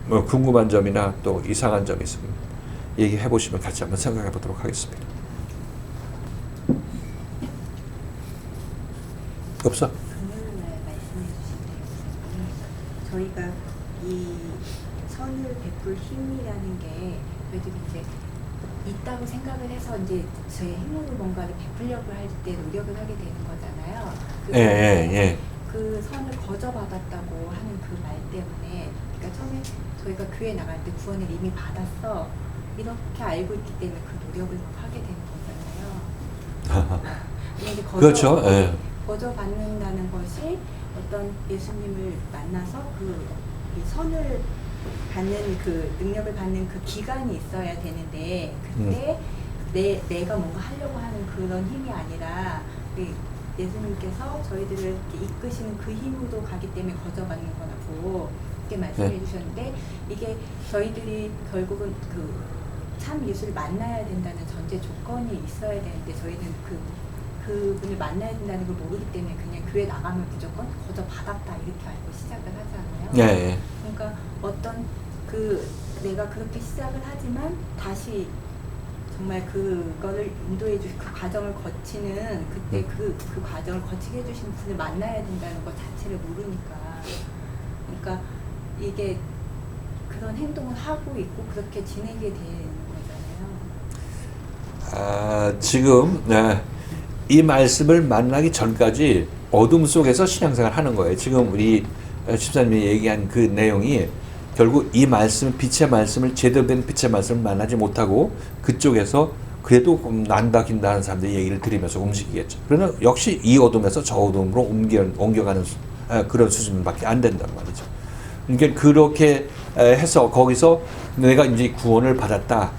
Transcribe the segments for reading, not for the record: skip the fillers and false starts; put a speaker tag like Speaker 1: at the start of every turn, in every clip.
Speaker 1: 뭐 궁금한 점이나 또 이상한 점이 있으면 얘기해 보시면 같이 한번 생각해 보도록 하겠습니다. 없어?
Speaker 2: 금요일날 말씀해 주신 내용이 저희가 이 선을 베풀 힘이라는 게 저희들이 이제 있다고 생각을 해서 이제 제 힘으로 뭔가를 베풀려고 할 때 노력을 하게 되는 거잖아요. 그 선을 거저받았다고 하는 그 말 때문에, 그러니까 처음에 저희가 교회 나갈 때 구원을 이미 받았어 이렇게 알고 있기 때문에 그 노력을 하게 되는 거잖아요. 근데
Speaker 1: 그렇죠. 예.
Speaker 2: 거저받는다는 것이 어떤 예수님을 만나서 이 선을 받는 그 능력을 받는 그 기간이 있어야 되는데, 그때 내가 뭔가 하려고 하는 그런 힘이 아니라 예수님께서 저희들을 이렇게 이끄시는 그 힘으로 가기 때문에 거저받는 거라고 이렇게 말씀해 주셨는데, 이게 저희들이 결국은 그 참 예수를 만나야 된다는 전제 조건이 있어야 되는데, 저희는 그분을 만나야 된다는 걸 모르기 때문에 그냥 교회 나가면 무조건 거저받았다 이렇게 알고 시작을 하잖아요.
Speaker 1: 예.
Speaker 2: 그러니까 어떤 내가 그렇게 시작을 하지만 다시 정말 그거를 인도해 주신 그 과정을 거치는 그때 그 과정을 거치게 해주신 분을 만나야 된다는 것 자체를 모르니까, 그러니까 이게 그런 행동을 하고 있고 그렇게 지내게 되는 거잖아요.
Speaker 1: 지금 이 말씀을 만나기 전까지 어둠 속에서 신앙생활을 하는 거예요. 지금 우리 집사님이 얘기한 그 내용이 결국 이 말씀, 빛의 말씀을 제대로 된 빛의 말씀을 만나지 못하고 그쪽에서 그래도 난다 긴다 하는 사람들의 얘기를 들으면서 움직이겠죠. 그러나 역시 이 어둠에서 저 어둠으로 옮겨가는 그런 수준밖에 안 된단 말이죠. 그러니까 그렇게 해서 거기서 내가 이제 구원을 받았다,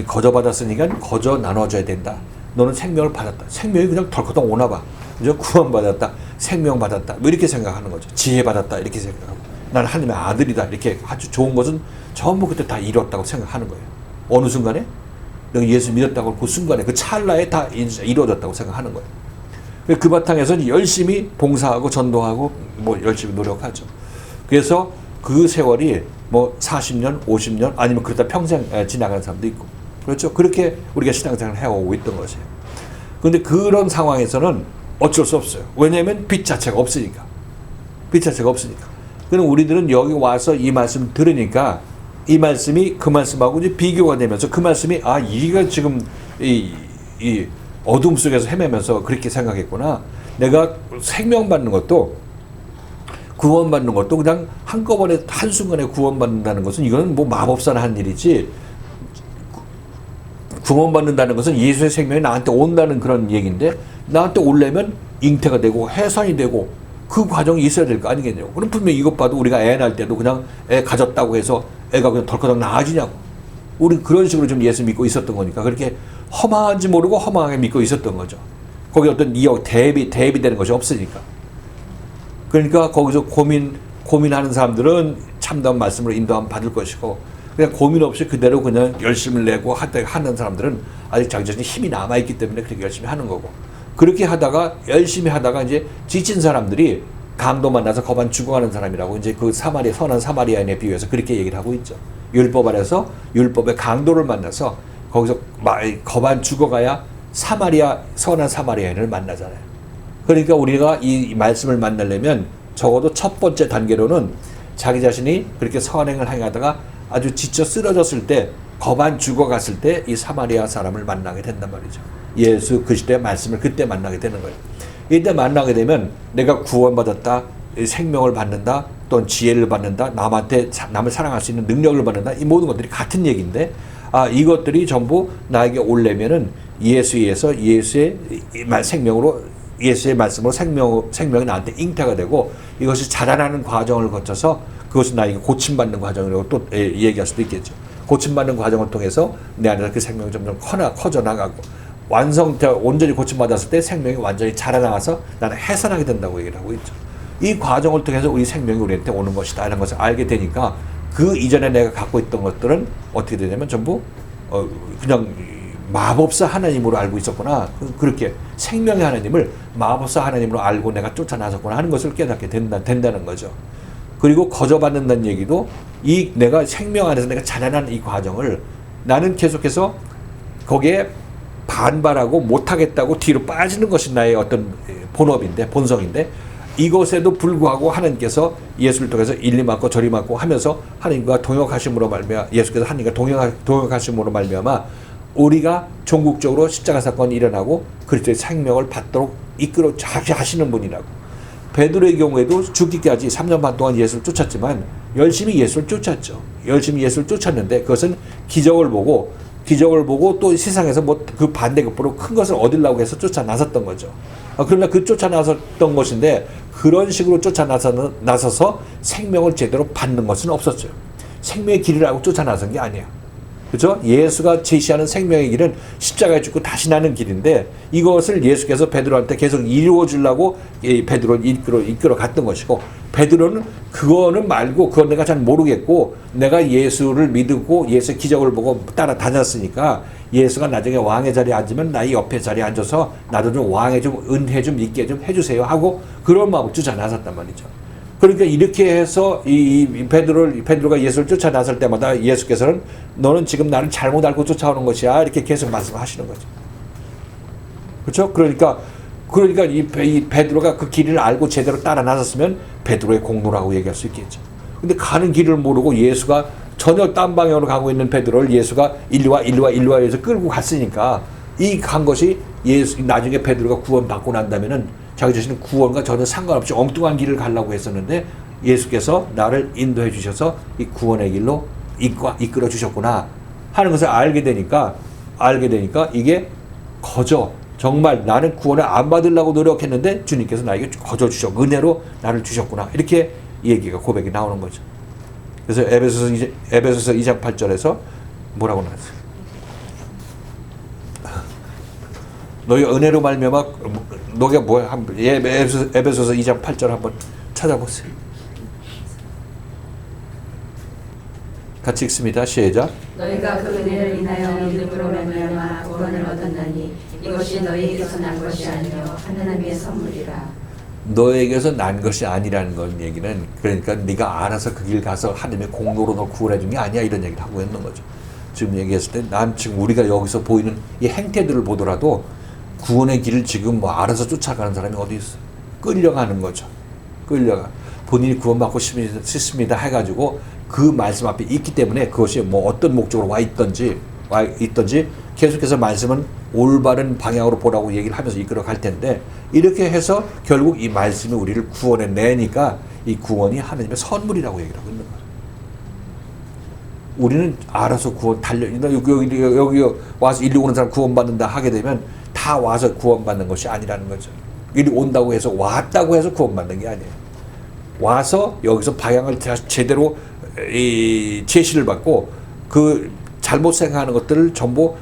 Speaker 1: 거저 받았으니까 거저 나눠줘야 된다. 너는 생명을 받았다. 생명이 그냥 덜커덩 오나 봐. 이제 구원받았다. 생명 받았다. 뭐 이렇게 생각하는 거죠. 지혜 받았다. 이렇게 생각하고. 나는 하나님의 아들이다. 이렇게 아주 좋은 것은 전부 그때 다 이뤘다고 생각하는 거예요. 어느 순간에? 내가 예수 믿었다고 그 순간에 그 찰나에 다 이루어졌다고 생각하는 거예요. 그 바탕에서 열심히 봉사하고 전도하고 뭐 열심히 노력하죠. 그래서 그 세월이 뭐 40년, 50년 아니면 그러다 평생 지나가는 사람도 있고. 그렇죠. 그렇게 우리가 신앙생활을 해오고 있던 것이에요. 그런데 그런 상황에서는 어쩔 수 없어요. 왜냐하면 빛 자체가 없으니까. 빛 자체가 없으니까. 그럼 우리들은 여기 와서 이 말씀 들으니까 이 말씀이 그 말씀하고 이제 비교가 되면서 그 말씀이 이가 지금 이 어둠 속에서 헤매면서 그렇게 생각했구나. 내가 생명받는 것도 구원받는 것도 그냥 한꺼번에 한순간에 구원받는다는 것은 이거는 뭐 마법사나 한 일이지, 구원받는다는 것은 예수의 생명이 나한테 온다는 그런 얘기인데, 나한테 오려면 잉태가 되고 해산이 되고 그 과정이 있어야 될 거 아니겠냐고. 그럼 분명히 이것 봐도 우리가 애 낳을 때도 그냥 애 가졌다고 해서 애가 그냥 덜커덕 나아지냐고. 우리 그런 식으로 좀 예수 믿고 있었던 거니까 그렇게 허망한지 모르고 허망하게 믿고 있었던 거죠. 거기 어떤 대비되는 것이 없으니까. 그러니까 거기서 고민하는 사람들은 참다운 말씀으로 인도함 받을 것이고, 그냥 고민 없이 그대로 그냥 열심을 내고 하는 사람들은 아직 자기 자신이 힘이 남아있기 때문에 그렇게 열심히 하는 거고, 그렇게 하다가 열심히 하다가 이제 지친 사람들이 강도 만나서 거반 죽어가는 사람이라고 이제 그 선한 사마리아인에 비유해서 그렇게 얘기를 하고 있죠. 율법 안에서 율법의 강도를 만나서 거기서 거반 죽어가야 선한 사마리아인을 만나잖아요. 그러니까 우리가 이 말씀을 만나려면 적어도 첫 번째 단계로는 자기 자신이 그렇게 선행을 행하다가 아주 지쳐 쓰러졌을 때, 거반 죽어갔을 때 이 사마리아 사람을 만나게 된단 말이죠. 예수 그리스도의 말씀을 그때 만나게 되는 거예요. 이때 만나게 되면 내가 구원받았다, 생명을 받는다, 또는 지혜를 받는다, 남을 사랑할 수 있는 능력을 받는다, 이 모든 것들이 같은 얘기인데, 이것들이 전부 나에게 오려면은 예수에서 예수의 생명으로, 예수의 말씀으로 생명이 나한테 잉태가 되고, 이것이 자라나는 과정을 거쳐서 그것이 나에게 고침받는 과정이라고 또 얘기할 수도 있겠죠. 고침받는 과정을 통해서 내 안에서 그 생명이 점점 커져 나가고, 온전히 고침받았을 때 생명이 완전히 자라나가서 나는 해산하게 된다고 얘기를 하고 있죠. 이 과정을 통해서 우리 생명이 우리한테 오는 것이다 이런 것을 알게 되니까, 그 이전에 내가 갖고 있던 것들은 어떻게 되냐면 전부 그냥 마법사 하나님으로 알고 있었구나. 그렇게 생명의 하나님을 마법사 하나님으로 알고 내가 쫓아나섰구나 하는 것을 깨닫게 된다는 거죠. 그리고 거저받는다는 얘기도 이 내가 생명 안에서 내가 자라나는 이 과정을 나는 계속해서 거기에 반발하고 못하겠다고 뒤로 빠지는 것이 나의 어떤 본업인데, 본성인데, 이것에도 불구하고 하나님께서 예수를 통해서 일리 맞고 저리 맞고 하면서 하나님과 동역하심으로 말미암아, 예수께서 하나님과 동역하심으로 말미암아 우리가 종국적으로 십자가 사건이 일어나고 그리스도의 생명을 받도록 이끌어 하시는 분이라고. 베드로의 경우에도 죽기까지 3년 반 동안 예수를 쫓았지만 열심히 예수를 쫓았죠. 열심히 예수를 쫓았는데 그것은 기적을 보고 또 세상에서 뭐 그 반대급부로 큰 것을 얻으려고 해서 쫓아 나섰던 거죠. 그러나 그 쫓아 나섰던 것인데 그런 식으로 쫓아 나서서 생명을 제대로 받는 것은 없었죠. 생명의 길을 알고 쫓아 나선 게 아니에요. 그렇죠? 예수가 제시하는 생명의 길은 십자가에 죽고 다시 나는 길인데 이것을 예수께서 베드로한테 계속 이루어 주려고 베드로를 이끌어 갔던 것이고, 베드로는 그거는 말고 그건 내가 잘 모르겠고 내가 예수를 믿고 예수의 기적을 보고 따라 다녔으니까 예수가 나중에 왕의 자리에 앉으면 나의 옆에 자리에 앉아서 나도 좀 왕의 좀 은혜 좀 있게 좀 해주세요 하고 그런 마음을 쫓아 나섰단 말이죠. 그러니까 이렇게 해서 베드로가 예수를 쫓아 나설 때마다 예수께서는 너는 지금 나를 잘못 알고 쫓아오는 것이야 이렇게 계속 말씀하시는 거죠. 그렇죠? 그러니까 이 베드로가 그 길을 알고 제대로 따라 나섰으면 베드로의 공로라고 얘기할 수 있겠죠. 근데 가는 길을 모르고 예수가 전혀 딴 방향으로 가고 있는 베드로를 예수가 일로 와 해서 끌고 갔으니까 이 간 것이 나중에 베드로가 구원받고 난다면은 자기 자신은 구원과 전혀 상관없이 엉뚱한 길을 가려고 했었는데 예수께서 나를 인도해 주셔서 이 구원의 길로 이끌어 주셨구나 하는 것을 알게 되니까 이게 정말 나는 구원을 안 받으려고 노력했는데 주님께서 나에게 거저 주셔 은혜로 나를 주셨구나 이렇게 얘기가 고백이 나오는 거죠. 그래서 에베소서 2장 8절에서 뭐라고 나왔어요? 너희 은혜로 말미암아 너희가 뭐야? 에베소서 2장 8절 한번 찾아보세요. 같이 읽습니다. 시작.
Speaker 3: 너희가 그 은혜를 인하여 믿음으로 말미암아 구원을 얻었나니 이것이 너희에게서 난 것이 아니요 하나님의 선물이라.
Speaker 1: 너에게서 난 것이 아니라는 건 얘기는 그러니까 네가 알아서 그 길 가서 하나님의 공로로 너 구원해 준 게 아니야 이런 얘기를 하고 있는 거죠. 지금 얘기했을 때 난 지금 우리가 여기서 보이는 이 행태들을 보더라도 구원의 길을 지금 뭐 알아서 쫓아가는 사람이 어디 있어? 끌려가는 거죠. 본인이 구원받고 싶습니다 해가지고 그 말씀 앞에 있기 때문에 그것이 뭐 어떤 목적으로 와 있던지 계속해서 말씀은 올바른 방향으로 보라고 얘기를 하면서 이끌어 갈 텐데 이렇게 해서 결국 이 말씀이 우리를 구원해 내니까 이 구원이 하나님의 선물이라고 얘기를 하고 있는 거예요. 우리는 알아서 구원 여기 와서 이리 오는 사람 구원받는다 하게 되면 다 와서 구원받는 것이 아니라는 거죠. 이리 온다고 해서 왔다고 해서 구원받는 게 아니에요. 와서 여기서 방향을 제대로 제시를 받고 그 잘못 생각하는 것들을 전부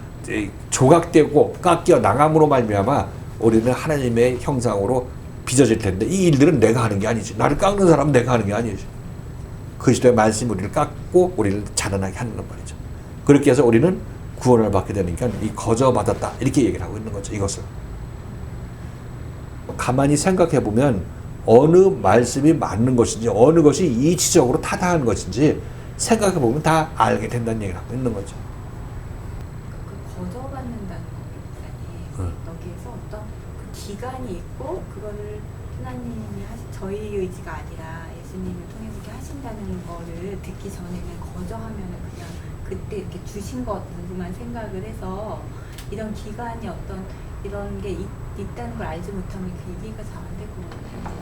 Speaker 1: 조각되고 깎여 나감으로 말미암아 우리는 하나님의 형상으로 빚어질 텐데 이 일들은 내가 하는 게 아니지. 나를 깎는 사람은 내가 하는 게 아니지. 그리스도의 말씀이 우리를 깎고 우리를 자라나게 하는 말이죠. 그렇게 해서 우리는 구원을 받게 되니까 이 거저받았다 이렇게 얘기를 하고 있는 거죠. 이것을 가만히 생각해 보면 어느 말씀이 맞는 것인지 어느 것이 이치적으로 타당한 것인지 생각해 보면 다 알게 된다는 얘기를 하고 있는 거죠.
Speaker 2: 그 거저받는다는 거기보다는 여기에서 어떤 그 기간이 있고 그거를 하나님이 저희 의지가 아니라 예수님을 통해서 이렇게 하신다는 거를 듣기 전에는 거저하면은 그냥 그때 이렇게 주신 것만 생각을 해서 이런 기간이 어떤 이런 게 있다는 걸 알지 못하면 그 이해가 잘 안 될 것 같아요.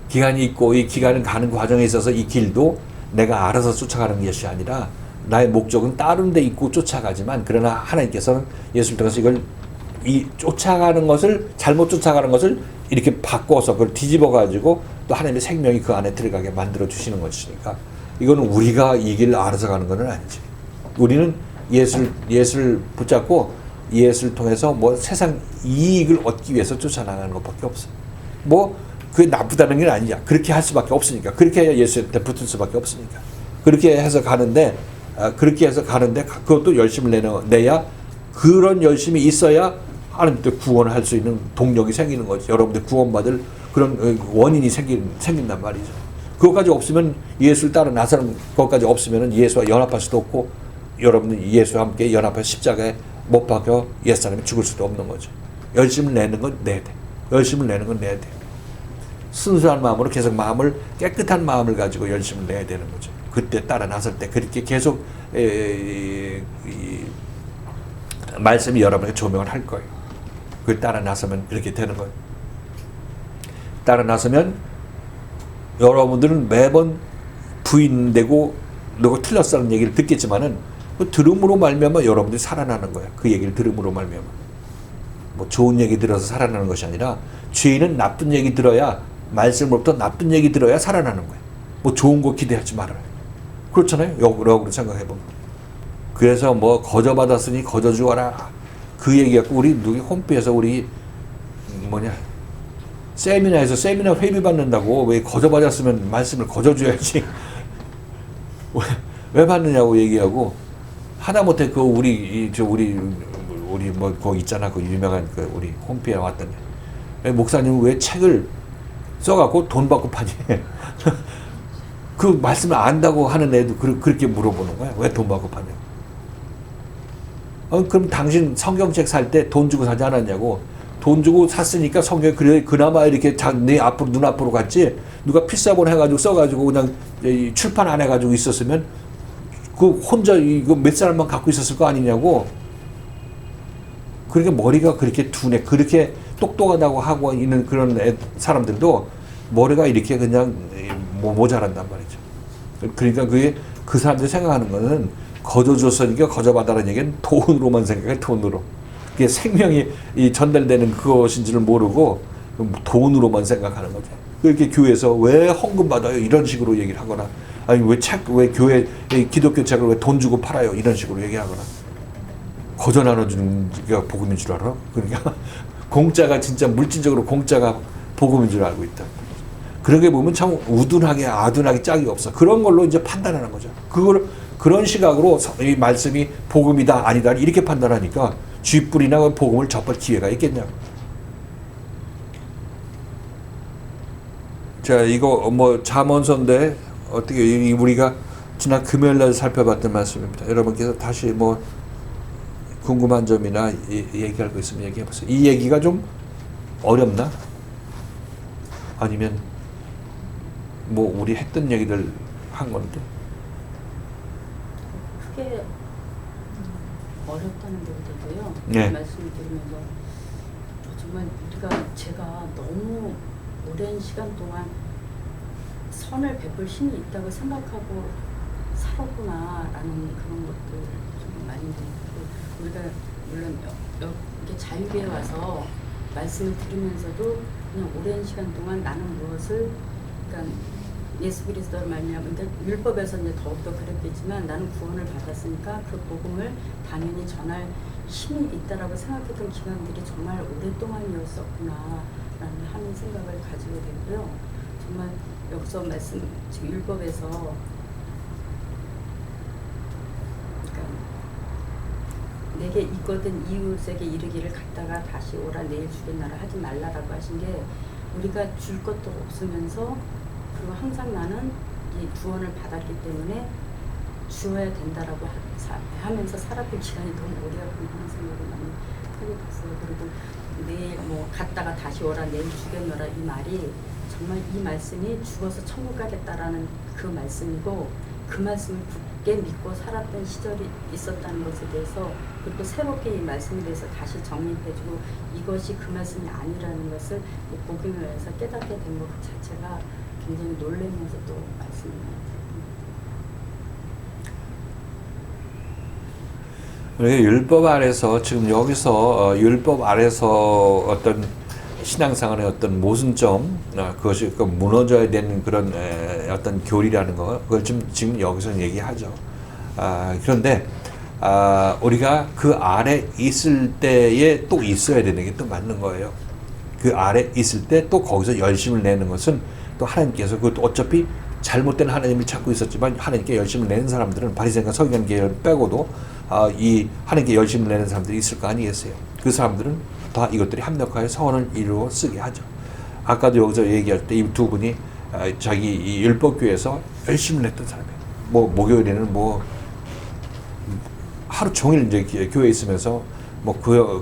Speaker 1: 기간이 있고 이 기간을 가는 과정에 있어서 이 길도 내가 알아서 쫓아가는 것이 아니라 나의 목적은 다른 데 있고 쫓아가지만 그러나 하나님께서는 예수를 통해서 이걸 쫓아가는 것을 잘못 쫓아가는 것을 이렇게 바꿔서 그걸 뒤집어 가지고 또 하나님의 생명이 그 안에 들어가게 만들어 주시는 것이니까 이거는 우리가 이 길을 알아서 가는 건 아니지. 우리는 예수를 붙잡고 예수를 통해서 뭐 세상 이익을 얻기 위해서 쫓아나가는 것밖에 없어. 뭐 그게 나쁘다는 게 아니야. 그렇게 할 수밖에 없으니까. 그렇게 해야 예수한테 붙을 수밖에 없으니까. 그렇게 해서 가는데 그것도 열심을 내야 그런 열심이 있어야 하나님께 구원을 할 수 있는 동력이 생기는 거지. 여러분들 구원받을 그런 원인이 생긴단 말이죠. 그것까지 없으면 예수를 따라 나서는 것까지 없으면 예수와 연합할 수도 없고 여러분은 예수와 함께 연합해 십자가에 못 박혀 옛사람이 죽을 수도 없는 거죠. 열심을 내는 건 내야 돼. 열심을 내는 건 내야 돼. 순수한 마음으로 계속 마음을 깨끗한 마음을 가지고 열심을 내야 되는 거죠. 그때 따라 나설 때 그렇게 계속 말씀이 여러분에게 조명을 할 거예요. 그걸 따라 나서면 그렇게 되는 거예요. 따라 나서면 여러분들은 매번 부인되고 너가 틀렸다는 얘기를 듣겠지만은 그 들음으로 말미암아 여러분들이 살아나는 거예요. 그 얘기를 들음으로 말미암아. 뭐 좋은 얘기 들어서 살아나는 것이 아니라 죄인은 나쁜 얘기 들어야 말씀으로부터 나쁜 얘기 들어야 살아나는 거예요. 뭐 좋은 거 기대하지 말아요. 그렇잖아요. 역으로 생각해 보면. 그래서 뭐 거저 받았으니 거저 주어라. 그 얘기 갖고 우리 누구 홈페이지에서 우리 세미나에서 세미나 회비 받는다고 왜 거저 받았으면 말씀을 거저 줘야지. 왜 받느냐고 얘기하고 하다못해 그 우리 뭐 거 있잖아 그 유명한 그 우리 홈페이지에 왔던 목사님은 왜 책을 써갖고 돈 받고 파니? 그 말씀을 안다고 하는 애도 그렇게 물어보는 거야. 왜 돈 받고 파냐? 그럼 당신 성경책 살 때 돈 주고 사지 않았냐고. 돈 주고 샀으니까 성경이 그래 그나마 이렇게 내 앞으로 눈앞으로 갔지. 누가 필사본 해가지고 써가지고 그냥 출판 안 해가지고 있었으면 그 혼자 이거 몇 사람만 갖고 있었을 거 아니냐고. 그러니까 머리가 그렇게 둔해, 그렇게 똑똑하다고 하고 있는 그런 사람들도 머리가 이렇게 그냥 모자란단 말이죠. 그러니까 그게 그 사람들이 생각하는 거는 거저 줬으니까 거저 받아라는 얘기는 돈으로만 생각해, 돈으로. 그게 생명이 전달되는 그것인지를 모르고 돈으로만 생각하는 거죠. 그렇게 교회에서 왜 헌금 받아요? 이런 식으로 얘기를 하거나, 아니 왜 교회 기독교 책을 왜 돈 주고 팔아요? 이런 식으로 얘기하거나. 거저 나눠주는 게 복음인 줄 알아? 그러니까 공짜가 진짜 물질적으로 공짜가 복음인 줄 알고 있다. 그런 게 보면 참 우둔하게 아둔하게 짝이 없어. 그런 걸로 이제 판단하는 거죠. 그런 시각으로 이 말씀이 복음이다 아니다 이렇게 판단하니까 쥐뿔이나 복음을 접할 기회가 있겠냐고. 자, 이거 뭐 잠언서인데 어떻게 우리가 지난 금요일날 살펴봤던 말씀입니다. 여러분께서 다시 뭐 궁금한 점이나 얘기할 거 있으면 얘기해 보세요. 이 얘기가 좀 어렵나? 아니면 뭐 우리 했던 얘기들 한 건데?
Speaker 4: 크게 어렵다는 것보다도요.
Speaker 1: 네.
Speaker 4: 말씀을 드리면서 정말 제가 너무 오랜 시간 동안 선을 베풀 힘이 있다고 생각하고 살았구나라는 그런 것들 좀 많이 들고, 우리가 물론 이렇게 자유계에 와서 말씀을 들으면서도 그냥 오랜 시간 동안 나는 무엇을, 그러니까 예수 그리스도를 말미암아, 그러니까 율법에서 이제 더욱더 그랬겠지만 나는 구원을 받았으니까 그 복음을 당연히 전할 힘이 있다라고 생각했던 기간들이 정말 오랫동안이었었구나라는 하는 생각을 가지게 되고요. 정말 여기서 말씀 지금 율법에서 내게 있거든 이웃에게 이르기를 갔다가 다시 오라 내일 주겠나라 하지 말라라고 하신 게, 우리가 줄 것도 없으면서 그리고 항상 나는 이 구원을 받았기 때문에 주어야 된다라고 하면서 살았던 기간이 너무 오래였구나 하는 생각을 많이 하게 됐어요. 그리고 내일 뭐 갔다가 다시 오라 내일 주겠노라 이 말이 정말 이 말씀이 죽어서 천국 가겠다라는 그 말씀이고, 그 말씀을 굳게 믿고 살았던 시절이 있었다는 것에 대해서, 그리고 새롭게 이 말씀에 대해서 다시 정립해주고 이것이 그 말씀이 아니라는 것을 복음을 해서 깨닫게 된 것 자체가 굉장히 놀라면서 또 말씀이
Speaker 1: 우리가 율법 아래서 지금 여기서 율법 아래서 어떤 신앙생활의 어떤 모순점, 그것이 무너져야 되는 그런 어떤 교리라는 거, 그걸 지금 여기서 얘기하죠. 그런데 우리가 그 아래 있을 때에 또 있어야 되는 게 또 맞는 거예요. 그 아래 있을 때 또 거기서 열심을 내는 것은 또 하나님께서, 그것도 어차피 잘못된 하나님을 찾고 있었지만 하나님께 열심을 내는 사람들은 바리새인과 서기관계를 빼고도 이 하나님께 열심을 내는 사람들이 있을 거 아니겠어요. 그 사람들은 다 이것들이 합력하여 선을 이루어 쓰게 하죠. 아까도 여기서 얘기할 때 이 두 분이 자기 이 율법교회에서 열심히 했던 사람이에요. 뭐 목요일에는 뭐 하루 종일 이제 교회에 있으면서 뭐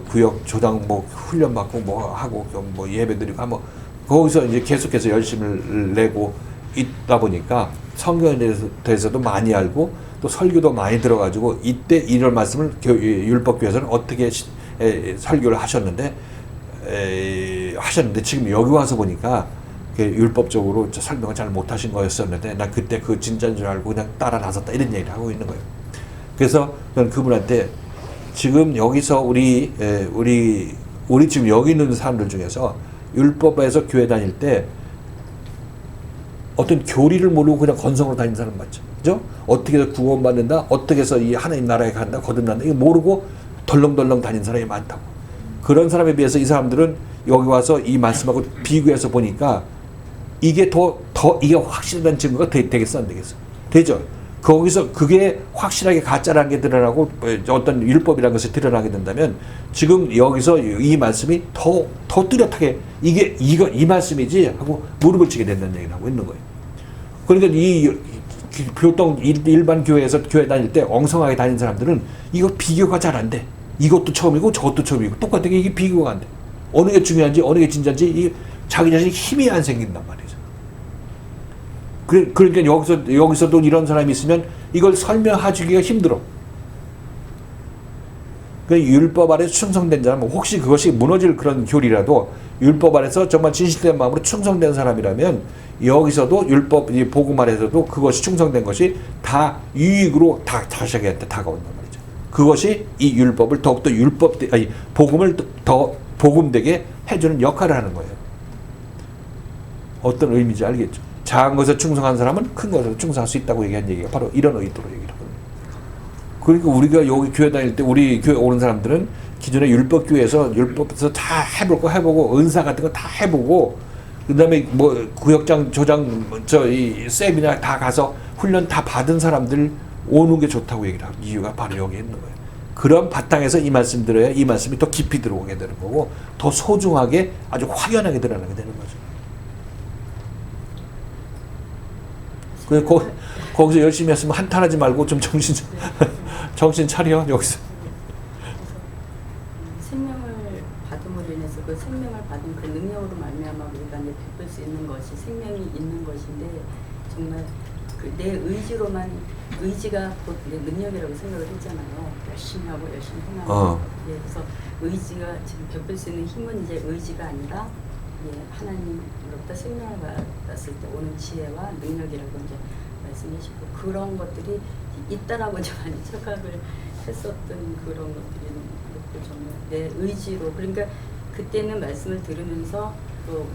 Speaker 1: 구역 조당 뭐 훈련 받고 뭐 하고 뭐 예배 드리고 뭐 거기서 이제 계속해서 열심을 내고 있다 보니까 성경에 대해서도 많이 알고 또 설교도 많이 들어가지고 이때 이런 말씀을 율법교회에서는 어떻게 설교를 하셨는데 지금 여기 와서 보니까 율법적으로 설명을 잘 못하신 거였었는데 나 그때 그 진짜인 줄 알고 그냥 따라 나섰다 이런 얘기를 하고 있는 거예요. 그래서 저는 그분한테 지금 여기서 우리 지금 여기 있는 사람들 중에서 율법에서 교회 다닐 때 어떤 교리를 모르고 그냥 건성으로 다니는 사람 맞죠? 그죠? 어떻게 해서 구원받는다? 어떻게 해서 이 하나님 나라에 간다? 거듭난다? 이거 모르고 덜렁덜렁 다니는 사람이 많다고. 그런 사람에 비해서 이 사람들은 여기 와서 이 말씀하고 비교해서 보니까 이게 이게 확실한 증거가 되겠어? 안 되겠어? 되죠? 거기서 그게 확실하게 가짜라는 게 드러나고 어떤 율법이라는 것이 드러나게 된다면 지금 여기서 이 말씀이 더 뚜렷하게 이 말씀이지 하고 무릎을 치게 된다는 얘기를 하고 있는 거예요. 그러니까 이 보통 일반 교회에서 교회 다닐 때 엉성하게 다니는 사람들은 이거 비교가 잘 안 돼. 이것도 처음이고 저것도 처음이고 똑같은 게 이게 비교가 안 돼. 어느 게 중요한지 어느 게 진짜인지 자기 자신이 힘이 안 생긴단 말이죠. 그러니까 여기서도 이런 사람이 있으면 이걸 설명하기가 힘들어. 그 율법 아래 충성된 사람, 혹시 그것이 무너질 그런 교리라도 율법 아래서 정말 진실된 마음으로 충성된 사람이라면 여기서도 율법, 복음 아래서도 그것이 충성된 것이 다 유익으로 자식한테 다가온단 말이죠. 그것이 이 율법을 더욱더 복음을 더 복음되게 해주는 역할을 하는 거예요. 어떤 의미인지 알겠죠? 작은 것에 충성한 사람은 큰 것에 충성할 수 있다고 얘기한 얘기가 바로 이런 의도로 얘기를 하거든요. 그러니까 우리가 여기 교회 다닐 때 우리 교회 오는 사람들은 기존의 율법교회에서 다 해보고 은사 같은 거 다 해보고 그다음에 뭐 구역장 조장 이 세미나 다 가서 훈련 다 받은 사람들 오는 게 좋다고 얘기를 하고 이유가 바로 여기 있는 거예요. 그런 바탕에서 이 말씀 들어야 이 말씀이 더 깊이 들어오게 되는 거고 더 소중하게 아주 확연하게 드러나게 되는 거죠. 거기서 열심히 했으면 한탄하지 말고 좀 정신 차려 여기서.
Speaker 4: 생명을 받음으로 인해서 그 생명을 받은 그 능력으로 말미암아 우리가 이제 베풀 수 있는 것이 생명이 있는 것인데 정말 내 의지로만 의지가 곧 내 능력이라고 생각을 했잖아요. 열심히 하고 열심히 행하고. 그래서 의지가 지금 베풀 수 있는 힘은 이제 의지가 아니라 하나님으로부터 생명을 받았을 때 오는 지혜와 능력이라고 이제 말씀해 주시고 그런 것들이 있다라고 이제 많이 착각을 했었던 그런 것들이 정말 내 의지로 그러니까 그때는 말씀을 들으면서 또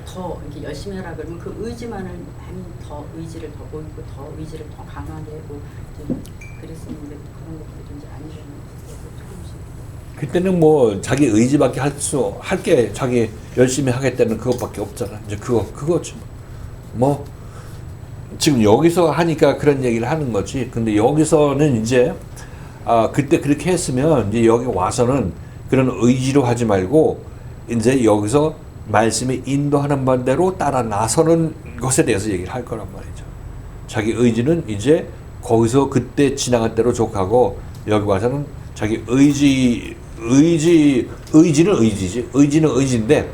Speaker 4: 더 이렇게 열심히 하라 그러면 그 의지만을 많이 더 의지를 더 보이고 더 의지를 더 강하게 하고 그랬었는데 그런 것들이 이제 아니라는 조금씩.
Speaker 1: 그때는 뭐 자기 의지밖에 할 게 자기 열심히 하겠다는 그것밖에 없잖아. 이제 그거지 뭐 지금 여기서 하니까 그런 얘기를 하는 거지. 근데 여기서는 이제 그때 그렇게 했으면 이제 여기 와서는 그런 의지로 하지 말고 이제 여기서 말씀이 인도하는 반대로 따라 나서는 것에 대해서 얘기를 할 거란 말이죠. 자기 의지는 이제 거기서 그때 지나간 대로 족하고 여기 와서는 자기 의지는 의지지. 의지는 의지인데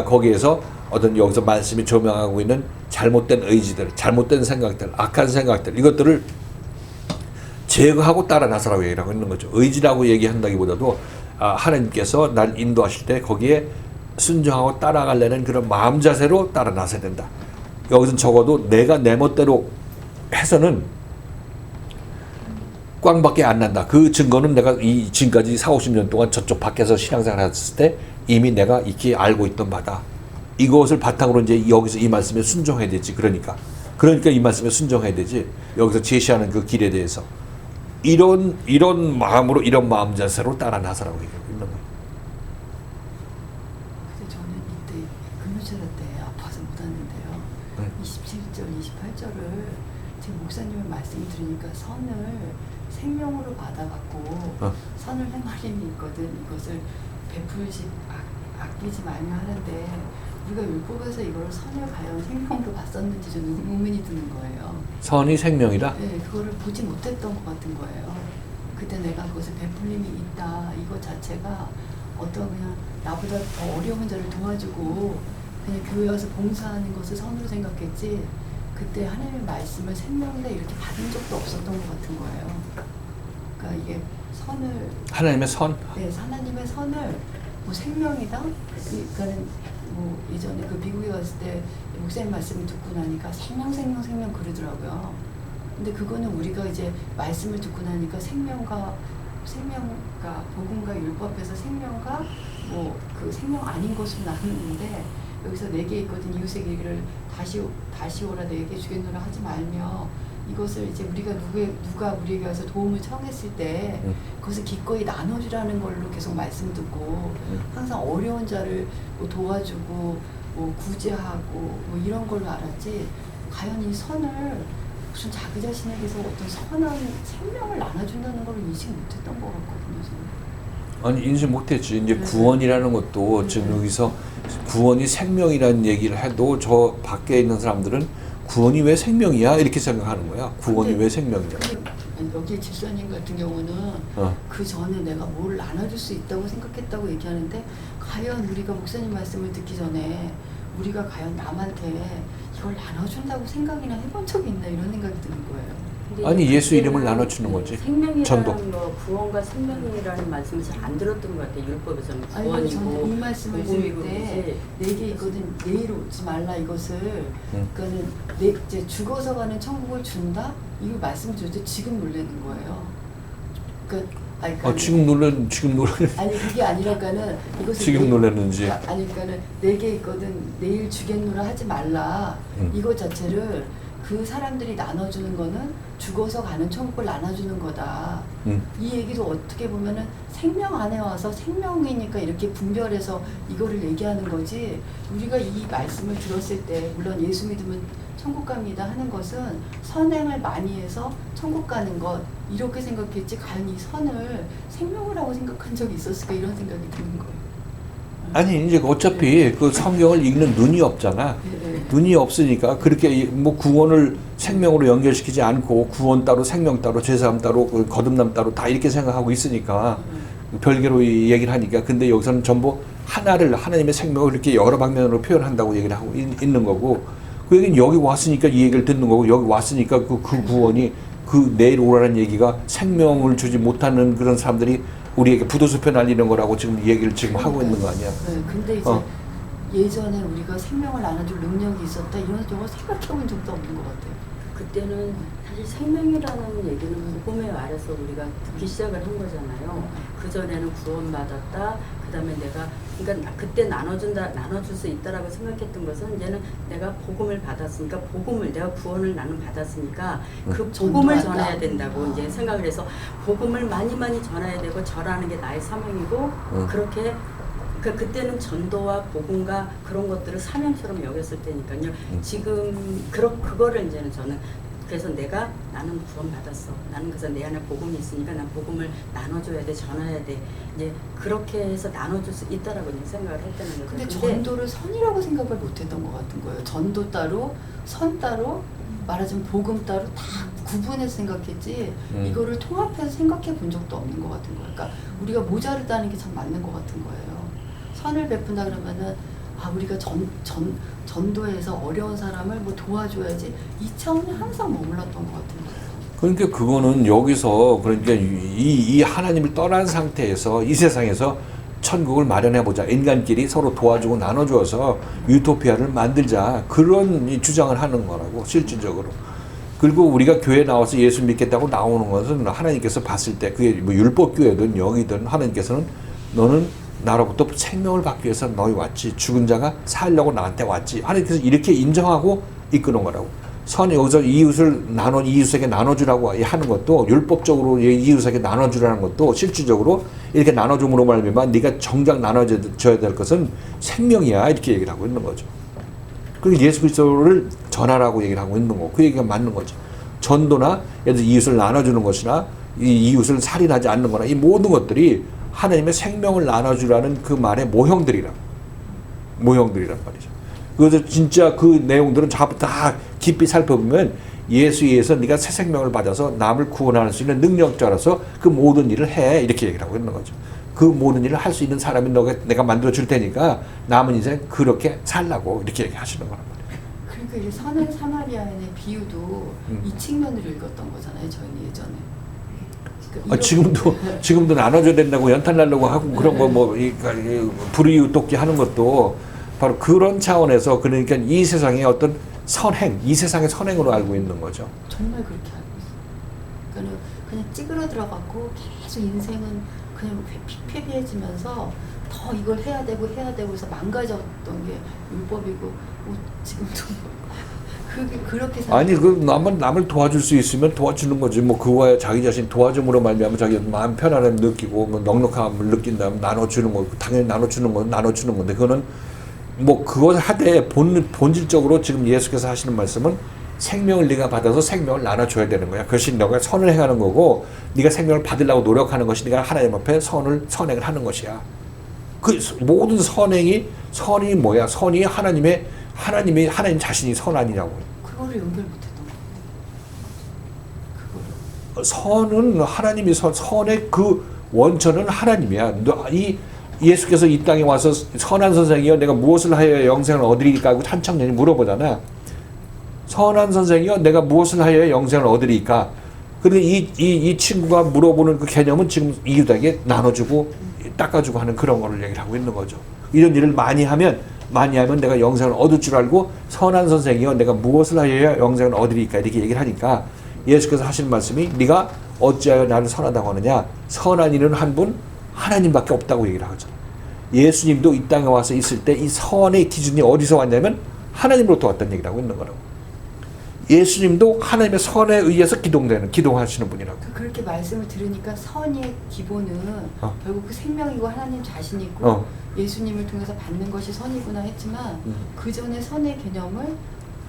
Speaker 1: 거기에서 어떤 여기서 말씀이 조명하고 있는 잘못된 의지들, 잘못된 생각들, 악한 생각들 이것들을 제거하고 따라 나서라고 얘기를 하고 있는 거죠. 의지라고 얘기한다기보다도 하나님께서 날 인도하실 때 거기에 순종하고 따라가려는 그런 마음 자세로 따라 나서야 된다. 여기서는 적어도 내가 내 멋대로 해서는 꽝밖에 안 난다. 그 증거는 내가 지금까지 40-50년 동안 저쪽 밖에서 신앙생활 했을 때 이미 내가 익히 알고 있던 바다. 이것을 바탕으로 이제 여기서 이 말씀에 순종해야 되지. 그러니까 이 말씀에 순종해야 되지. 여기서 제시하는 그 길에 대해서 이런 마음으로 이런 마음 자세로 따라 나서라고 얘기하고 있는 거예요.
Speaker 5: 근데 저는 이때 금요철 때 아파서 못 왔는데요. 27절, 28절을 지금 목사님의 말씀을 들으니까 선을 생명으로 받아갖고 선을 행하림이 있거든. 이것을 베풀지 아끼지 말며 하는데 우리가 율법에서 이걸 선을 과연 생명으로 봤었는지 좀 의문이 드는 거예요.
Speaker 1: 선이 생명이다.
Speaker 5: 네, 그거를 보지 못했던 것 같은 거예요. 그때 내가 그것을 베풀림이 있다 이거 자체가 어떤 그냥 나보다 더 어려운 자를 도와주고 그냥 교회 와서 봉사하는 것을 선으로 생각했지 그때 하나님의 말씀을 생명이다 이렇게 받은 적도 없었던 것 같은 거예요. 그러니까 이게 선을
Speaker 1: 하나님의 선.
Speaker 5: 네, 하나님의 선을 뭐 생명이다? 그러니까는 뭐 예전에 그 미국에 갔을 때 목사님 말씀을 듣고 나니까 생명 그러더라고요. 근데 그거는 우리가 이제 말씀을 듣고 나니까 생명과 복음과 율법에서 생명과 뭐 그 생명 아닌 것으로 나누는데 여기서 내게 있거든 이웃에게 이르기를 다시 오라 내게 주겠노라 하지 말며 이것을 이제 우리가 누가 우리에게 와서 도움을 청했을 때 그것을 기꺼이 나눠주라는 걸로 계속 말씀 듣고 항상 어려운 자를 뭐 도와주고 뭐 구제하고 뭐 이런 걸로 알았지 과연 이 선을 무슨 자기 자신에게서 어떤 선한 생명을 나눠준다는 걸 인식 못했던 것 같거든요. 저는.
Speaker 1: 아니 인식 못했지. 이제 구원이라는 것도 지금 여기서 구원이 생명이라는 얘기를 해도 저 밖에 있는 사람들은 구원이 왜 생명이야? 이렇게 생각하는 거야. 구원이 왜 생명이냐?
Speaker 5: 여기 집사님 같은 경우는 그 전에 내가 뭘 나눠줄 수 있다고 생각했다고 얘기하는데 과연 우리가 목사님 말씀을 듣기 전에 우리가 과연 남한테 이걸 나눠준다고 생각이나 해본 적이 있나 이런 생각이 드는 거예요.
Speaker 1: 아니 예수 이름을 나눠주는 거지.
Speaker 4: 생명이라는
Speaker 1: 전도.
Speaker 4: 거 구원과 생명이라는 말씀을 잘 안 들었던 것 같아요. 율법에서는
Speaker 5: 아니 저는 이
Speaker 4: 구원이고
Speaker 5: 말씀을 들을 때 내게 있거든 내일 오지 말라 이것을 그러니까는 이제 죽어서 가는 천국을 준다 이거 말씀 드릴 때 지금 놀라는 거예요. 그러니까
Speaker 1: 지금 놀래.
Speaker 5: 아니 그게 아니라까는 이것을
Speaker 1: 지금 놀랐는지.
Speaker 5: 아니 그러니까는 내게 있거든 내일 주겠노라 하지 말라 이것 자체를 그 사람들이 나눠주는 거는 죽어서 가는 천국을 나눠주는 거다. 이 얘기도 어떻게 보면은 생명 안에 와서 생명이니까 이렇게 분별해서 이거를 얘기하는 거지. 우리가 이 말씀을 들었을 때 물론 예수 믿으면 천국 갑니다 하는 것은 선행을 많이 해서 천국 가는 것 이렇게 생각했지 과연 이 선을 생명이라고 생각한 적이 있었을까 이런 생각이 드는 거예요.
Speaker 1: 아니 이제 어차피 그 성경을 읽는 눈이 없잖아. 눈이 없으니까 그렇게 뭐 구원을 생명으로 연결시키지 않고 구원 따로 생명 따로 죄사함 따로 거듭남 따로 다 이렇게 생각하고 있으니까 별개로 얘기를 하니까 근데 여기서는 전부 하나를 하나님의 생명을 이렇게 여러 방면으로 표현한다고 얘기를 하고 있는 거고 그 얘기는 여기 왔으니까 이 얘기를 듣는 거고 여기 왔으니까 그 구원이 그 내일 오라는 얘기가 생명을 주지 못하는 그런 사람들이 우리에게 부도수표 날리는 거라고 지금 얘기를 지금 하고 있는 거 아니야?
Speaker 5: 네, 근데 이제 예전에 우리가 생명을 나눠줄 능력이 있었다 이런 쪽을 생각해본 적도 없는 것 같아요.
Speaker 4: 그때는 사실 생명이라는 얘기는 복음에 아래서 우리가 듣기 시작을 한 거잖아요. 그 전에는 구원받았다. 그다음에 그러니까 그때 나눠줄 수 있다라고 생각했던 것은 이제는 내가 복음을 받았으니까 내가 구원을 나는 받았으니까 그 복음을 전해야 된다고 이제 생각을 해서 복음을 많이 전해야 되고 전하는 게 나의 사명이고 그렇게 그때는 전도와 복음과 그런 것들을 사명처럼 여겼을 때니까요. 지금 그거를 이제는 저는 그래서 나는 구원 받았어. 나는 그래서 내 안에 복음이 있으니까 난 복음을 나눠줘야 돼, 전해야 돼. 이제 그렇게 해서 나눠줄 수 있다라고 생각을 했다는 거죠.
Speaker 5: 근데 전도를 선이라고 생각을 못했던 것 같은 거예요. 전도 따로, 선 따로, 말하자면 복음 따로 다 구분해서 생각했지 이거를 통합해서 생각해 본 적도 없는 것 같은 거예요. 그러니까 우리가 모자르다는 게 참 맞는 것 같은 거예요. 선을 베푼다 그러면은 우리가 전도해서 어려운 사람을 뭐 도와줘야지 이 차원이 항상 머물렀던 것 같은 거예요.
Speaker 1: 그러니까 그거는 여기서 그러니까 이 하나님을 떠난 상태에서 이 세상에서 천국을 마련해 보자. 인간끼리 서로 도와주고 나눠줘서 유토피아를 만들자. 그런 주장을 하는 거라고 실질적으로. 그리고 우리가 교회 나와서 예수 믿겠다고 나오는 것은 하나님께서 봤을 때 그게 뭐 율법교회든 여기든 하나님께서는 너는 나로부터 생명을 받기 위해서 너희 왔지. 죽은 자가 살려고 나한테 왔지. 하나님께서 이렇게 인정하고 이끄는 거라고. 선이 여기서 이웃에게 나눠주라고 하는 것도 율법적으로 이웃에게 나눠주라는 것도 실질적으로 이렇게 나눠줌으로 말미암아 네가 정작 나눠줘야 될 것은 생명이야 이렇게 얘기를 하고 있는 거죠. 그리고 예수 그리스도를 전하라고 얘기를 하고 있는 거고 그 얘기가 맞는 거죠. 전도나 예를 들어 이웃을 나눠주는 것이나 이 이웃을 살인하지 않는 거나 이 모든 것들이 하나님의 생명을 나눠주라는 그 말의 모형들이란 말이죠. 그래서 진짜 그 내용들은 다 깊이 살펴보면 예수에 의해서 네가 새 생명을 받아서 남을 구원할 수 있는 능력자라서 그 모든 일을 해 이렇게 얘기를 하고 있는 거죠. 그 모든 일을 할 수 있는 사람이 내가 만들어 줄 테니까 남은 인생 그렇게 살라고 이렇게 얘기하시는 거란 말이에요.
Speaker 5: 그러니까 이 선한 사마리아인의 비유도 이 측면으로 읽었던 거잖아요. 저희는 예전에. 그러니까
Speaker 1: 지금도 나눠줘야 된다고 연탄 날려고 하고 그런 거 뭐 불이웃 돕기 하는 것도 바로 그런 차원에서 그러니까 이 세상의 어떤 선행, 이 세상의 선행으로 알고 있는 거죠.
Speaker 5: 정말 그렇게 알고 있어요. 그냥 찌그러들어 갖고 계속 인생은 그냥 피폐해지면서 더 이걸 해야 되고 해서 망가졌던 게 율법이고 지금도 그렇게
Speaker 1: 아니 남을 도와줄 수 있으면 도와주는 거지. 뭐 그거야 자기 자신 도와줌으로 말미암아 자기 마음 편안함을 느끼고 뭐 넉넉함을 느낀다면 나눠주는 거 당연히 나눠주는 건데 그거는 뭐 그걸 하되 본질적으로 지금 예수께서 하시는 말씀은 생명을 네가 받아서 생명을 나눠줘야 되는 거야. 그것이 너가 선을 행하는 거고 네가 생명을 받으려고 노력하는 것이 네가 하나님 앞에 선행을 하는 것이야. 그 모든 선이 뭐야? 선이 하나님 자신이 선 아니냐고.
Speaker 5: 그거를 연결 못했던 거예요.
Speaker 1: 선은 하나님이 선의 그 원천은 하나님이야. 이 예수께서 이 땅에 와서 선한 선생이여 내가 무엇을 하여야 영생을 얻으리까 하고 한청년이 물어보잖아. 선한 선생이여 내가 무엇을 하여야 영생을 얻으리까. 그런데 이 친구가 물어보는 그 개념은 지금 이유다에게 나눠주고 닦아주고 하는 그런 거를 얘기를 하고 있는 거죠. 이런 일을 많이 하면 내가 영생을 얻을 줄 알고 선한 선생이여 내가 무엇을 하여야 영생을 얻으리까 이렇게 얘기를 하니까 예수께서 하시는 말씀이 네가 어찌하여 나를 선하다고 하느냐. 선한 이는 한 분 하나님밖에 없다고 얘기를 하죠. 예수님도 이 땅에 와서 있을 때 이 선의 기준이 어디서 왔냐면 하나님으로부터 왔다는 얘기를 하고 있는 거라고. 예수님도 하나님의 선에 의해서 기동하시는 분이라고.
Speaker 5: 그렇게 말씀을 들으니까 선의 기본은 결국 그 생명이고 하나님 자신이고 예수님을 통해서 받는 것이 선이구나 했지만 그 전에 선의 개념을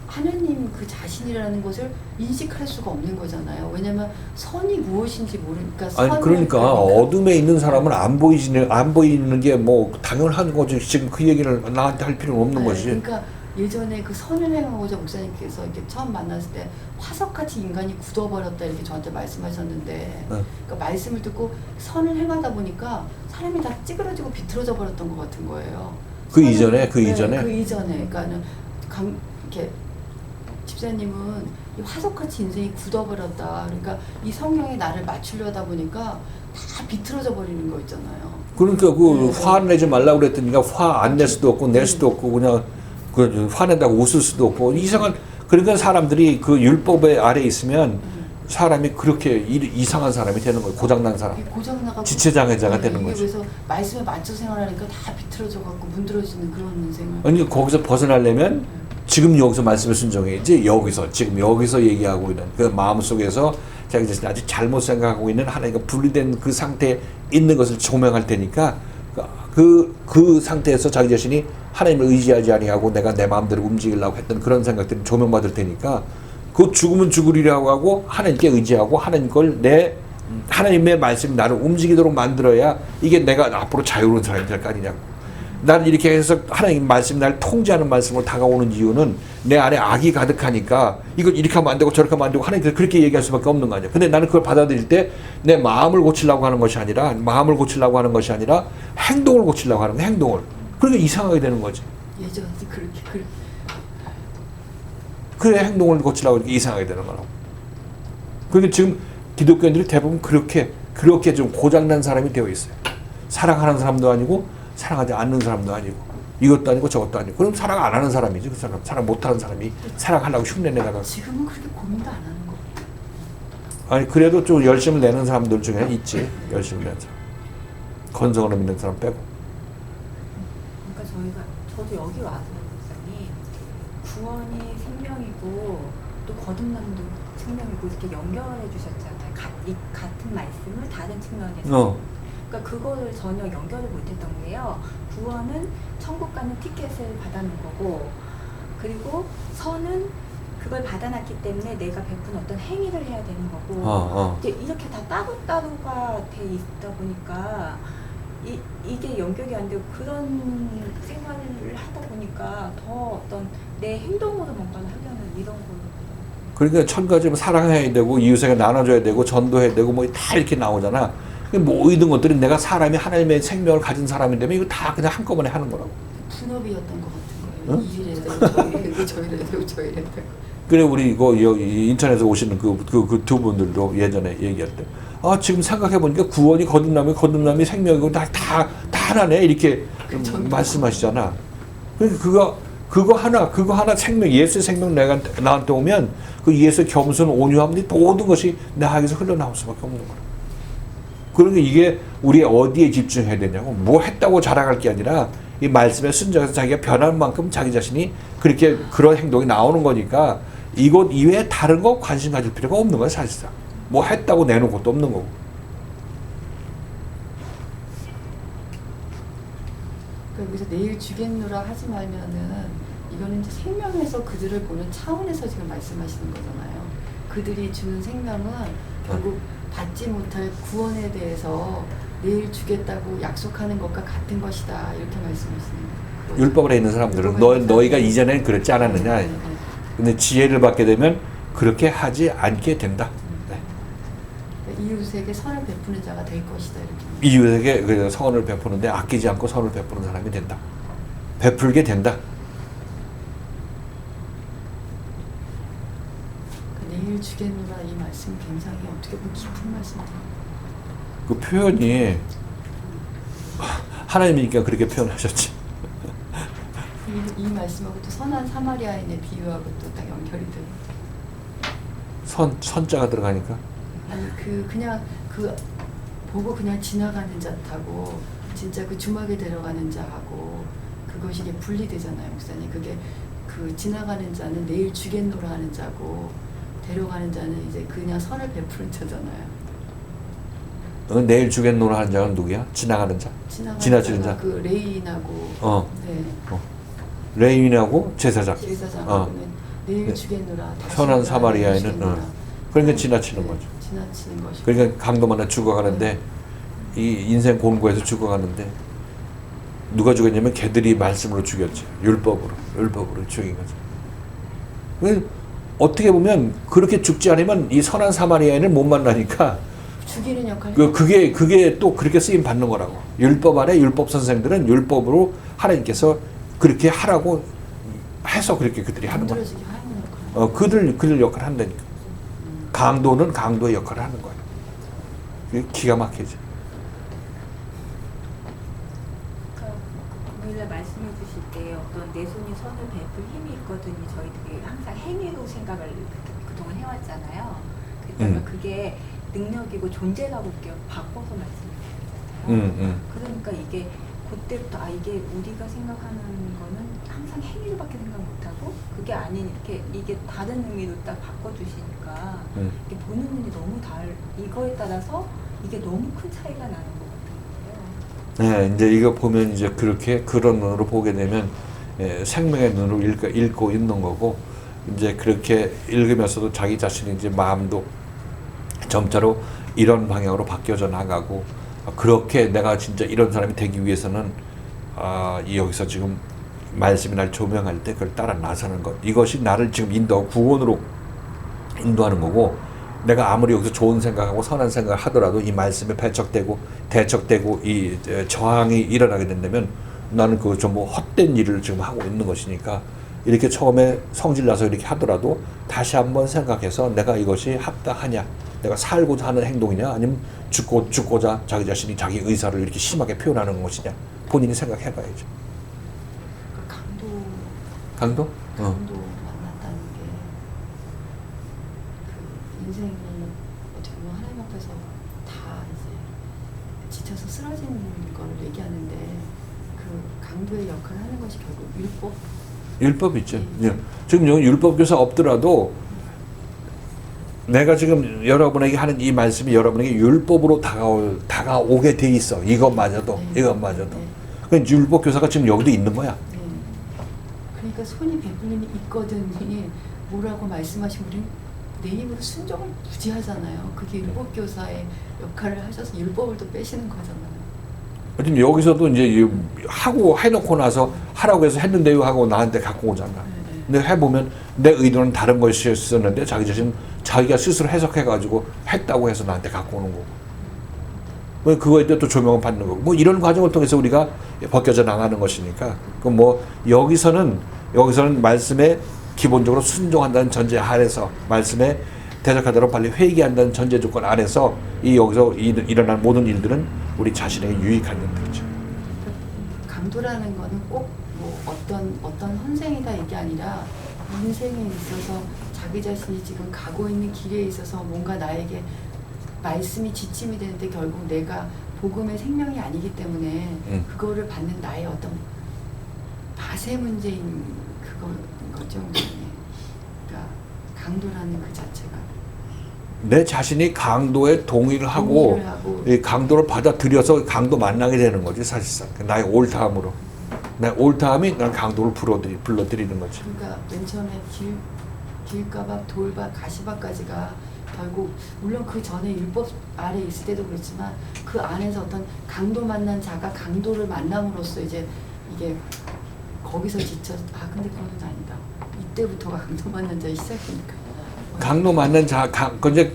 Speaker 5: 하나님 그 자신이라는 것을 인식할 수가 없는 거잖아요. 왜냐하면 선이 무엇인지 모르니까.
Speaker 1: 아니 그러니까 어둠에 있는 사람은 안 보이는 게 뭐 당연한 거지. 지금 그 얘기를 나한테 할 필요는 없는 거지.
Speaker 5: 그러니까 예전에 그 선을 행하고자 목사님께서 이렇게 처음 만났을 때 화석같이 인간이 굳어버렸다 이렇게 저한테 말씀하셨는데 그러니까 말씀을 듣고 선을 행하다 보니까 사람이 다 찌그러지고 비틀어져 버렸던 것 같은 거예요.
Speaker 1: 그 이전에
Speaker 5: 그러니까는 이렇게 집사님은 이 화석같이 인생이 굳어버렸다. 그러니까 이 성령에 나를 맞추려다 보니까 다 비틀어져 버리는 거 있잖아요.
Speaker 1: 그러니까 그 화내지 말라고 그랬더니가 화 안 낼 수도 없고 낼 수도 없고 그냥 그 화낸다고 웃을 수도 없고 이상한. 그러니까 사람들이 그 율법의 아래 있으면 사람이 그렇게 이상한 사람이 되는 거예요. 고장난 사람.
Speaker 5: 고장나가고
Speaker 1: 지체장애자가 되는 거죠.
Speaker 5: 그래서 말씀에 맞춰 생활하니까 다 비틀어져 갖고 문드러지는 그런 인생을.
Speaker 1: 아니 거기서 벗어나려면 지금 여기서 말씀을 순종해야지. 지금 여기서 얘기하고 있는 그 마음속에서 자기 자신이 아주 잘못 생각하고 있는 하나님과 분리된 그 상태에 있는 것을 조명할 테니까 그 상태에서 자기 자신이 하나님을 의지하지 아니하고 내가 내 마음대로 움직이려고 했던 그런 생각들이 조명받을 테니까 그 죽으면 죽으리라고 하고 하나님께 의지하고 하나님의 말씀이 나를 움직이도록 만들어야 이게 내가 앞으로 자유로운 사람이 될 거 아니냐고. 나는 이렇게 해서 하나님 말씀이 나를 통제하는 말씀으로 다가오는 이유는 내 안에 악이 가득하니까 이걸 이렇게 하면 안 되고 저렇게 하면 안 되고 하나님께서 그렇게 얘기할 수밖에 없는 거 아니야. 근데 나는 그걸 받아들일 때 내 마음을 고치려고 하는 것이 아니라 행동을 고치려고 하는 거야. 행동을. 그러니까 이상하게 되는 거지.
Speaker 5: 예전에 그렇게
Speaker 1: 그래 행동을 고치려고 이렇게 이상하게 되는 거라고. 그러니까 지금 기독교인들이 대부분 그렇게 좀 고장난 사람이 되어 있어요. 사랑하는 사람도 아니고 사랑하지 않는 사람도 아니고 이것도 아니고 저것도 아니고. 그럼 사랑 안 하는 사람이지. 그 사람 사랑 못하는 사람이 사랑하려고 흉내내다가.
Speaker 5: 지금은 그렇게 고민도 안 하는 거.
Speaker 1: 아니 그래도 좀 열심을 내는 사람들 중에 있지. 열심을 내는 사람. 건성으로 믿는 사람 빼고.
Speaker 2: 그러니까 저도 여기 와서 목사님 구원이 생명이고 또 거듭남도 생명이고 이렇게 연결해 주셨잖아요. 같은 말씀을 다른 측면에서. 그러니까 그거를 전혀 연결을 못했던 게요. 구원은 천국 가는 티켓을 받아놓은 거고, 그리고 선은 그걸 받아놨기 때문에 내가 베푼 어떤 행위를 해야 되는 거고, 이제 이렇게 다 따로따로가 돼 있다 보니까 이게 연결이 안 되고 그런 생활을 하다 보니까 더 어떤 내 행동으로 뭔가를 하려는 이런 걸로.
Speaker 1: 그러니까 1000가지 사랑해야 되고 이웃에게 나눠줘야 되고 전도해야 되고 뭐 다 이렇게 나오잖아. 모든 것들이 내가 사람이 하나님의 생명을 가진 사람이 되면 이거 다 그냥 한꺼번에 하는 거라고.
Speaker 5: 분업이었던 것 같은 거예요.
Speaker 1: 응?
Speaker 5: 이 일에 되고 저 일에 되고 저 일에 되고 저 일에 되고.
Speaker 1: 그래 우리 이거 여기 인천에서 오시는 그 두 분들도 예전에 얘기할 때 지금 생각해 보니까 구원이 거듭남이 생명이고 다 하나네 이렇게 말씀하시잖아. 그러니까 그거 하나 생명 예수의 생명 내가 나한테 오면 그 예수의 겸손 온유함 모든 것이 내 하에서 흘러나올 수밖에 없는 거야. 그러니까 이게 우리 어디에 집중해야 되냐고 뭐 했다고 자랑할 게 아니라 이 말씀에 순종해서 자기가 변한 만큼 자기 자신이 그렇게 그런 행동이 나오는 거니까 이것 이외에 다른 거 관심 가질 필요가 없는 거야 사실상. 뭐 했다고 내놓은 것도 없는 거고.
Speaker 5: 그러니까 여기서 내일 주겠노라 하지 말면은 이거는 이제 생명에서 그들을 보는 차원에서 지금 말씀하시는 거잖아요. 그들이 주는 생명은 결국 받지 못할 구원에 대해서 내일 주겠다고 약속하는 것과 같은 것이다 이렇게 말씀하시는 거예요.
Speaker 1: 율법을 있는 사람들은 너희가 이전엔 그렇지 않았느냐.
Speaker 5: 네.
Speaker 1: 근데 지혜를 받게 되면 그렇게 하지 않게 된다. 네.
Speaker 5: 이웃에게 선을 베푸는 자가 될 것이다 이렇게.
Speaker 1: 이웃에게 그 선을 베푸는데 아끼지 않고 선을 베푸는 사람이 된다. 베풀게 된다.
Speaker 5: 내일 주겠노라 이 말씀 굉장히 어떻게 보면 깊은 말씀이에요.
Speaker 1: 그 표현이 하나님이니까 그렇게 표현하셨지.
Speaker 5: 이 말씀하고 또 선한 사마리아인의 비유하고 또 딱 연결이 돼요.
Speaker 1: 선자가 들어가니까.
Speaker 5: 아니 그냥 보고 그냥 지나가는 자하고 진짜 그 주막에 데려가는 자하고 그것이 이게 분리되잖아요, 목사님. 그게 그 지나가는 자는 내일 주겠노라 하는 자고 데려가는 자는 이제 그냥 선을 베푸는 자잖아요.
Speaker 1: 내일 주겠노라 하는 자는 누구야? 지나가는 자. 지나치는 자.
Speaker 5: 그 레인하고 네.
Speaker 1: 레인하고 제사장.
Speaker 5: 제사장하고는 내일
Speaker 1: 네.
Speaker 5: 주겠노라.
Speaker 1: 선한 사마리아인은 그러니까 지나치는
Speaker 5: 네,
Speaker 1: 거죠.
Speaker 5: 지나치는 것이.
Speaker 1: 그러니까 강도만에 죽어가는데 이 인생 곤고에서 죽어가는데 누가 죽였냐면 걔들이 말씀으로 죽였지. 율법으로 죽인 거죠. 어떻게 보면 그렇게 죽지 않으면 이 선한 사마리아인을 못 만나니까
Speaker 5: 죽이는 역할.
Speaker 1: 그게 또 그렇게 쓰임 받는 거라고. 율법 아래 율법 선생들은 율법으로 하나님께서 그렇게 하라고 해서 그렇게 그들이 하는 거야.
Speaker 5: 만들어지게 하는 역할.
Speaker 1: 그들 역할을 한다니까. 강도는 강도의 역할을 하는 거야. 그게 기가 막히지.
Speaker 2: 그러니까 말씀해 주실 때 어떤 내 손이 선을 베풀 힘이 있거든요. 저희들이 항상 행위로 생각을 그동안 해왔잖아요. 그러니까 그게 능력이고 존재라고 이렇게 바꿔서 말씀하셨잖아요. 그러니까 이게 그때부터 이게 우리가 생각하는 거는 항상 행위로밖에 생각 못하고 그게 아닌 이게 다른 의미로 딱 바꿔주시니까 이게 보는 눈이 너무 이거에 따라서 이게 너무 큰 차이가 나는 것 같은 거예요.
Speaker 1: 네, 이제 이거 보면 이제 그렇게 그런 눈으로 보게 되면 생명의 눈으로 읽고 있는 거고 이제 그렇게 읽으면서도 자기 자신의 이제 마음도 점차로 이런 방향으로 바뀌어져 나가고 그렇게 내가 진짜 이런 사람이 되기 위해서는 여기서 지금 말씀이 날 조명할 때 그걸 따라 나서는 것 이것이 나를 지금 구원으로 인도하는 거고 내가 아무리 여기서 좋은 생각하고 선한 생각을 하더라도 이 말씀에 대척되고 이 저항이 일어나게 된다면 나는 그 전부 헛된 일을 지금 하고 있는 것이니까 이렇게 처음에 성질나서 이렇게 하더라도 다시 한번 생각해서 내가 이것이 합당하냐 내가 살고자 하는 행동이냐 아니면 죽고자 자기 자신이 자기 의사를 이렇게 심하게 표현하는 것이냐 본인이 생각해봐야죠. 강도?
Speaker 5: 만났다는 게 그 인생이 어떻게 보면 하나님 앞에서 다 이제 지쳐서 쓰러지는 걸 얘기하는데 그 강도의 역할을 하는 것이 결국
Speaker 1: 율법이죠. 지금 여기 율법교사 없더라도 내가 지금 여러분에게 하는 이 말씀이 여러분에게 율법으로 다가오게 돼 있어. 이것마저도. 그러니까 율법교사가 지금 여기도 있는 거야.
Speaker 5: 네. 그러니까 손이 베풀림이 있거든요. 뭐라고 말씀하시면 우리는 내 입으로 순종을 무지하잖아요. 그게 율법교사의 역할을 하셔서 율법을 또 빼시는 거잖아요.
Speaker 1: 지금 여기서도 이제 하고 해놓고 나서 하라고 해서 했는데요 하고 나한테 갖고 오잖아. 근데 해보면 내 의도는 다른 것이었었는데 자기 자신 자기가 스스로 해석해가지고 했다고 해서 나한테 갖고 오는 거고. 뭐 그거에 대해 또 조명을 받는 거고. 뭐 이런 과정을 통해서 우리가 벗겨져 나가는 것이니까. 그럼 뭐 여기서는 말씀에 기본적으로 순종한다는 전제 아래서 말씀에 대적하도록 빨리 회개한다는 전제 조건 아래서 여기서 일어난 모든 일들은 우리 자신에게 유익한 일들이죠.
Speaker 5: 강도라는 거는 꼭 뭐 어떤 헌생이다 이게 아니라 인생에 있어서 자기 자신이 지금 가고 있는 길에 있어서 뭔가 나에게 말씀이 지침이 되는데 결국 내가 복음의 생명이 아니기 때문에 그거를 받는 나의 어떤 맛의 문제인 그건 거죠. 그러니까 강도라는 그 자체가
Speaker 1: 내 자신이 강도에 동의를 하고 이 강도를 받아들여서 강도 만나게 되는 거지 사실상. 나의 옳다함으로. 내 옳다함이 난 강도를 불러들이는 거지.
Speaker 5: 그러니까 맨 처음에 길가박, 돌박, 가시박까지가 결국 물론 그 전에 율법 아래 있을 때도 그렇지만 그 안에서 어떤 강도 만난 자가 강도를 만남으로써 이제 이게 거기서 지쳐 근데 그건 아니다. 이때부터가 강도 만난 자의 시작이니까.
Speaker 1: 강도 만난 자, 근데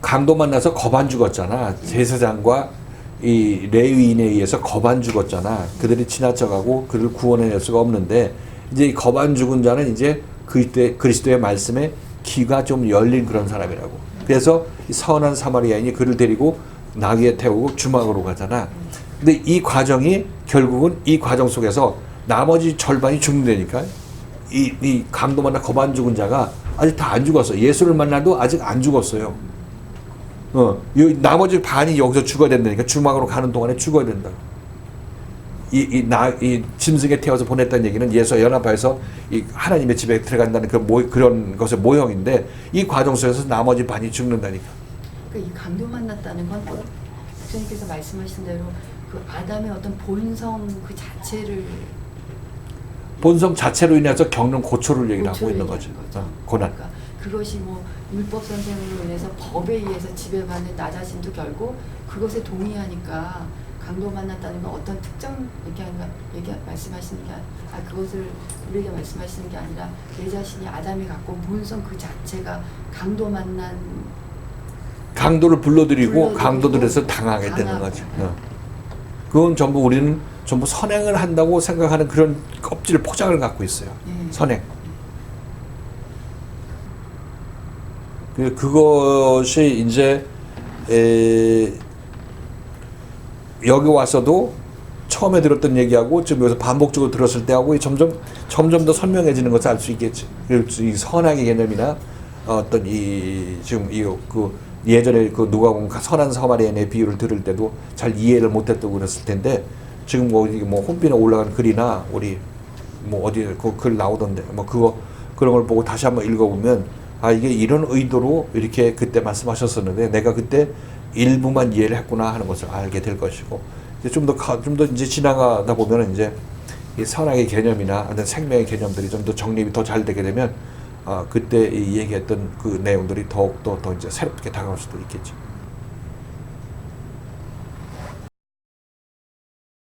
Speaker 1: 강도 만나서 겁 안 죽었잖아. 제사장과 이 레위인에 의해서 겁 안 죽었잖아. 그들이 지나쳐가고 그를 구원해낼 수가 없는데 이제 겁 안 죽은 자는 이제 그리스도의 말씀에 귀가 좀 열린 그런 사람이라고. 그래서 이 선한 사마리아인이 그를 데리고 나귀에 태우고 주막으로 가잖아. 근데 이 과정이 결국은 이 과정 속에서 나머지 절반이 죽는다니까. 이 강도 만나 겁 안 죽은 자가 아직 다 안 죽었어. 예수를 만나도 아직 안 죽었어요. 나머지 반이 여기서 죽어야 된다니까. 주막으로 가는 동안에 죽어야 된다. 이 짐승에 태워서 보냈다는 얘기는 예수와 연합하여서 이 하나님의 집에 들어간다는 그런 것의 모형인데 이 과정 속에서 나머지 반이 죽는다니까.
Speaker 5: 그러니까 이 강도 만났다는 건 목사님께서 말씀하신 대로 그 아담의 어떤 본성 그 자체를
Speaker 1: 본성 자체로 인해서 겪는 고초를 얘기를 하고 있는 거죠. 고난.
Speaker 5: 그러니까 그것이 뭐 율법 선생으로 인해서 법에 의해서 지배받는 나 자신도 결국 그것에 동의하니까 강도 만났다는 건 어떤 특정 말씀하시는 게 그것을 우리에게 말씀하시는 게 아니라 내 자신이 아담이 갖고 온 본성 그 자체가 강도 만난
Speaker 1: 강도를 불러들이고 강도들에서 당하게 되는 거죠. 그건 전부 우리는 전부 선행을 한다고 생각하는 그런 껍질 포장을 갖고 있어요. 선행. 그것이 이제 여기 와서도 처음에 들었던 얘기하고 지금 여기서 반복적으로 들었을 때하고 점점 더 선명해지는 것을 알 수 있겠지. 이 선악의 개념이나 어떤 지금 예전에 누가복음 선한 사마리아인의 비유를 들을 때도 잘 이해를 못했다고 그랬을 텐데 지금 뭐 홈피에 올라간 글이나 우리 뭐 어디에 그 글 나오던데 뭐 그런 걸 보고 다시 한번 읽어보면 이게 이런 의도로 이렇게 그때 말씀하셨었는데 내가 그때 일부만 이해를 했구나 하는 것을 알게 될 것이고 좀 더 이제 지나가다 보면 이제 이 선악의 개념이나 어떤 생명의 개념들이 좀 더 정립이 더 잘 되게 되면 그때 얘기했던 그 내용들이 더욱더 더 이제 새롭게 다가올 수도 있겠죠.